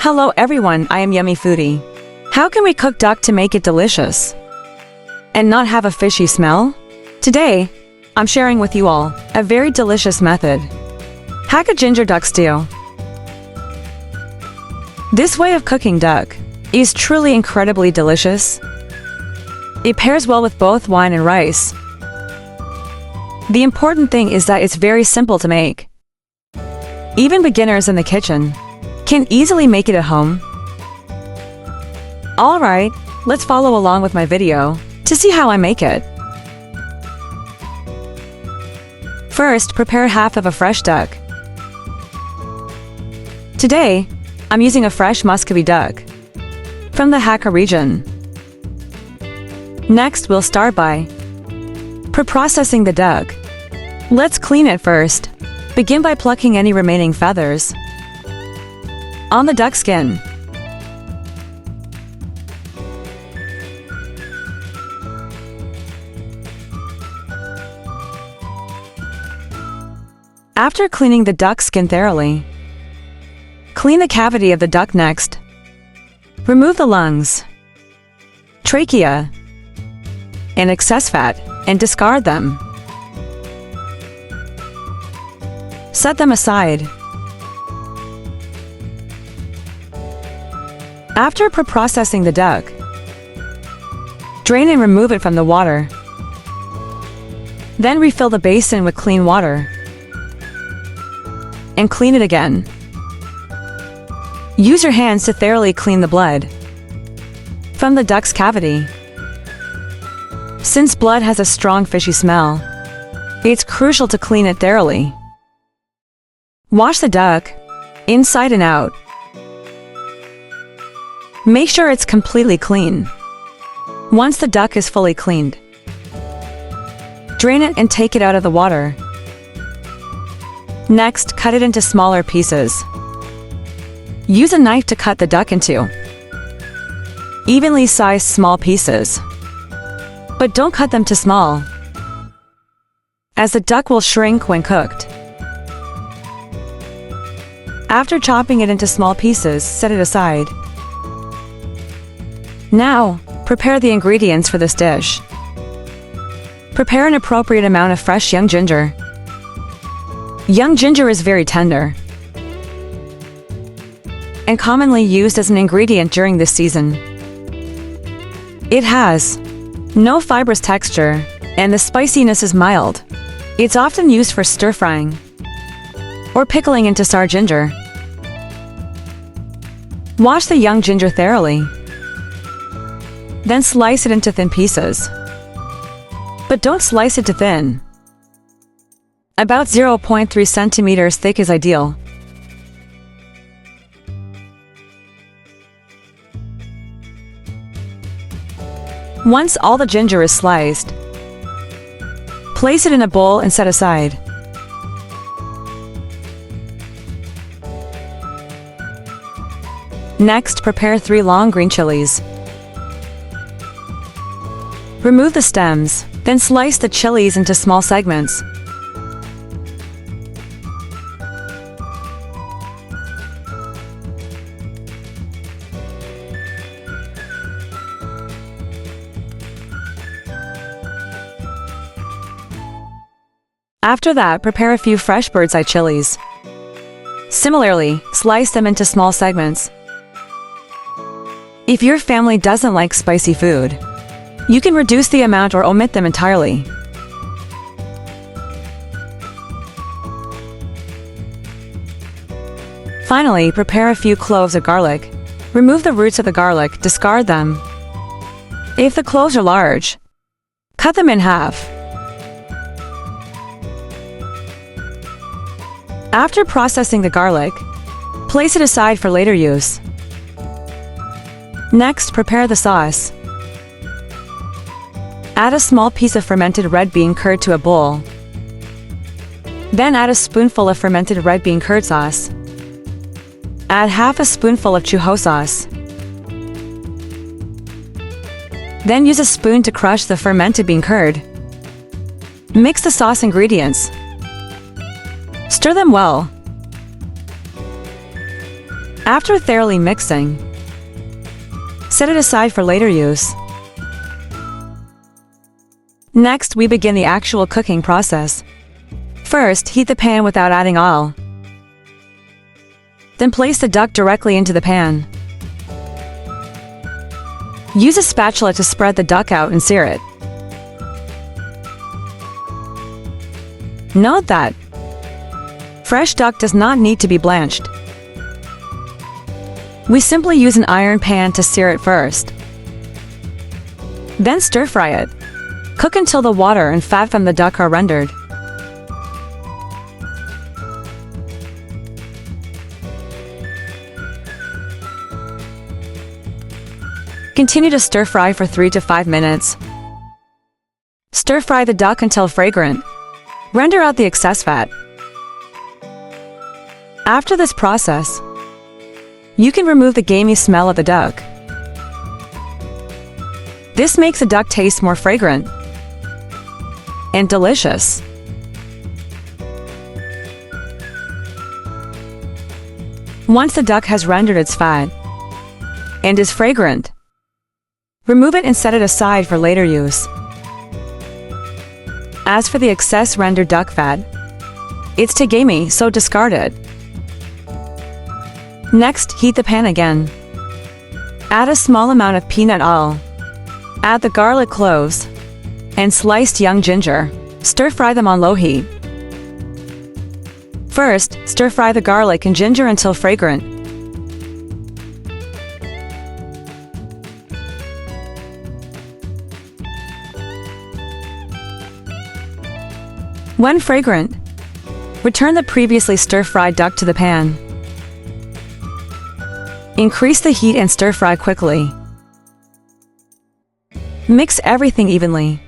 Hello everyone, I am Yummy Foodie. How can we cook duck to make it delicious and not have a fishy smell? Today, I'm sharing with you all a very delicious method. Hakka ginger duck stew. This way of cooking duck is truly incredibly delicious. It pairs well with both wine and rice. The important thing is that it's very simple to make. Even beginners in the kitchen can easily make it at home. Alright, let's follow along with my video to see how I make it. First, prepare half of a fresh duck. Today, I'm using a fresh Muscovy duck from the Hakka region. Next, we'll start by pre-processing the duck. Let's clean it first. Begin by plucking any remaining feathers on the duck skin. After cleaning the duck skin thoroughly, clean the cavity of the duck next. Remove the lungs, trachea, and excess fat and discard them. Set them aside. After pre-processing the duck, drain and remove it from the water. Then refill the basin with clean water and clean it again. Use your hands to thoroughly clean the blood from the duck's cavity. Since blood has a strong fishy smell, it's crucial to clean it thoroughly. Wash the duck inside and out. Make sure it's completely clean. Once the duck is fully cleaned, drain it and take it out of the water. Next, cut it into smaller pieces. Use a knife to cut the duck into evenly sized small pieces. But don't cut them too small, as the duck will shrink when cooked. After chopping it into small pieces, set it aside. Now, prepare the ingredients for this dish. Prepare an appropriate amount of fresh young ginger. Young ginger is very tender and commonly used as an ingredient during this season. It has no fibrous texture, and the spiciness is mild. It's often used for stir-frying or pickling into sour ginger. Wash the young ginger thoroughly. Then slice it into thin pieces. But don't slice it too thin. About 0.3 centimeters thick is ideal. Once all the ginger is sliced, place it in a bowl and set aside. Next, prepare 3 long green chilies. Remove the stems, then slice the chilies into small segments. After that, prepare a few fresh bird's eye chilies. Similarly, slice them into small segments. If your family doesn't like spicy food, you can reduce the amount or omit them entirely. Finally, prepare a few cloves of garlic. Remove the roots of the garlic, discard them. If the cloves are large, cut them in half. After processing the garlic, place it aside for later use. Next, prepare the sauce. Add a small piece of fermented red bean curd to a bowl. Then add a spoonful of fermented red bean curd sauce. Add half a spoonful of chuho sauce. Then use a spoon to crush the fermented bean curd. Mix the sauce ingredients. Stir them well. After thoroughly mixing, set it aside for later use. Next, we begin the actual cooking process. First, heat the pan without adding oil. Then place the duck directly into the pan. Use a spatula to spread the duck out and sear it. Note that fresh duck does not need to be blanched. We simply use an iron pan to sear it first. Then stir-fry it. Cook until the water and fat from the duck are rendered. Continue to stir-fry for 3 to 5 minutes. Stir-fry the duck until fragrant. Render out the excess fat. After this process, you can remove the gamey smell of the duck. This makes the duck taste more fragrant and delicious. Once the duck has rendered its fat and is fragrant, remove it and set it aside for later use. As for the excess rendered duck fat, it's too gamey, so discard it. Next, heat the pan again. Add a small amount of peanut oil. Add the garlic cloves and sliced young ginger. Stir-fry them on low heat. First, stir-fry the garlic and ginger until fragrant. When fragrant, return the previously stir-fried duck to the pan. Increase the heat and stir-fry quickly. Mix everything evenly.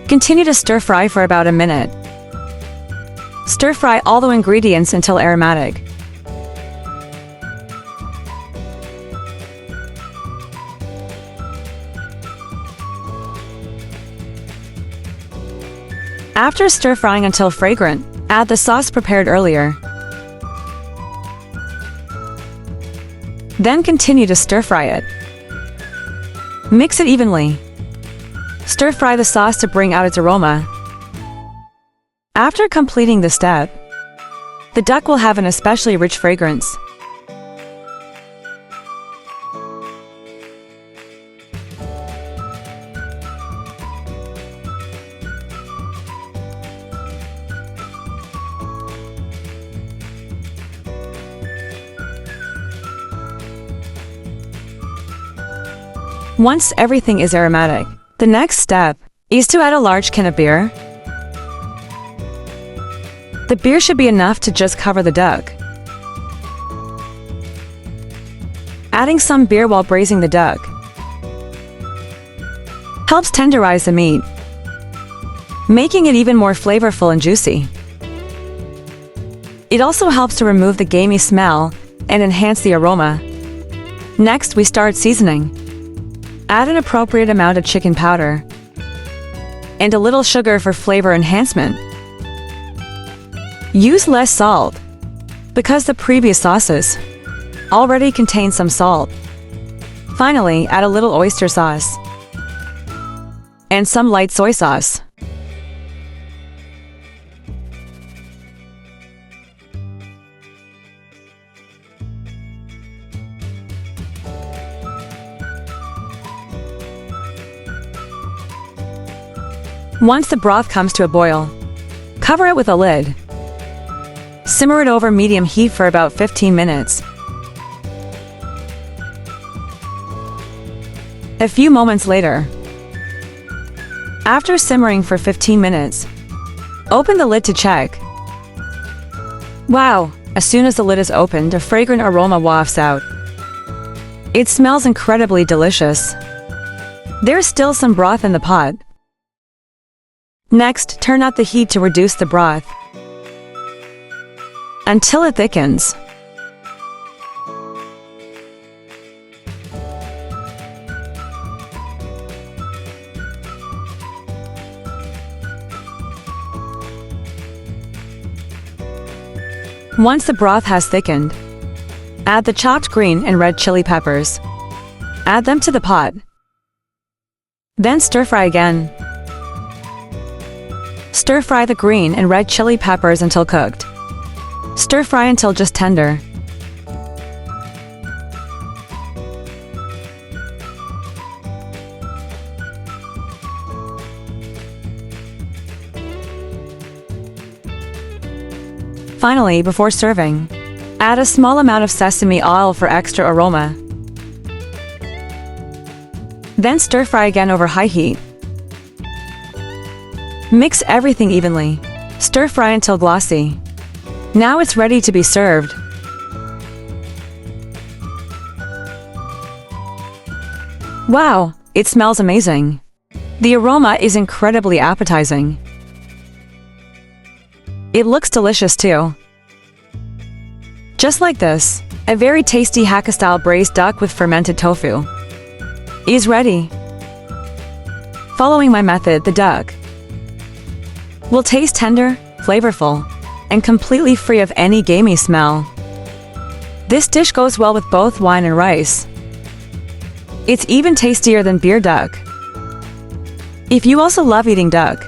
Continue to stir-fry for about a minute. Stir-fry all the ingredients until aromatic. After stir-frying until fragrant, add the sauce prepared earlier. Then continue to stir-fry it. Mix it evenly. Stir-fry the sauce to bring out its aroma. After completing this step, the duck will have an especially rich fragrance. Once everything is aromatic, the next step is to add a large can of beer. The beer should be enough to just cover the duck. Adding some beer while braising the duck helps tenderize the meat, making it even more flavorful and juicy. It also helps to remove the gamey smell and enhance the aroma. Next, we start seasoning. Add an appropriate amount of chicken powder and a little sugar for flavor enhancement. Use less salt because the previous sauces already contain some salt. Finally, add a little oyster sauce and some light soy sauce. Once the broth comes to a boil, cover it with a lid. Simmer it over medium heat for about 15 minutes. A few moments later, after simmering for 15 minutes, open the lid to check. Wow! As soon as the lid is opened, a fragrant aroma wafts out. It smells incredibly delicious. There's still some broth in the pot. Next, turn out the heat to reduce the broth until it thickens. Once the broth has thickened, add the chopped green and red chili peppers. Add them to the pot. Then stir-fry again. Stir-fry the green and red chili peppers until cooked. Stir-fry until just tender. Finally, before serving, add a small amount of sesame oil for extra aroma. Then stir-fry again over high heat. Mix everything evenly. Stir-fry until glossy. Now it's ready to be served. Wow, it smells amazing. The aroma is incredibly appetizing. It looks delicious too. Just like this, a very tasty Hakka-style braised duck with fermented tofu is ready. Following my method, the duck will taste tender, flavorful, and completely free of any gamey smell. This dish goes well with both wine and rice. It's even tastier than beer duck. If you also love eating duck,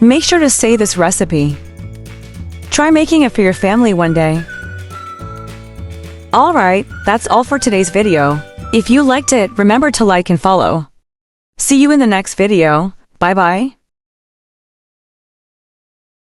make sure to save this recipe. Try making it for your family one day. Alright, that's all for today's video. If you liked it, remember to like and follow. See you in the next video. Bye bye.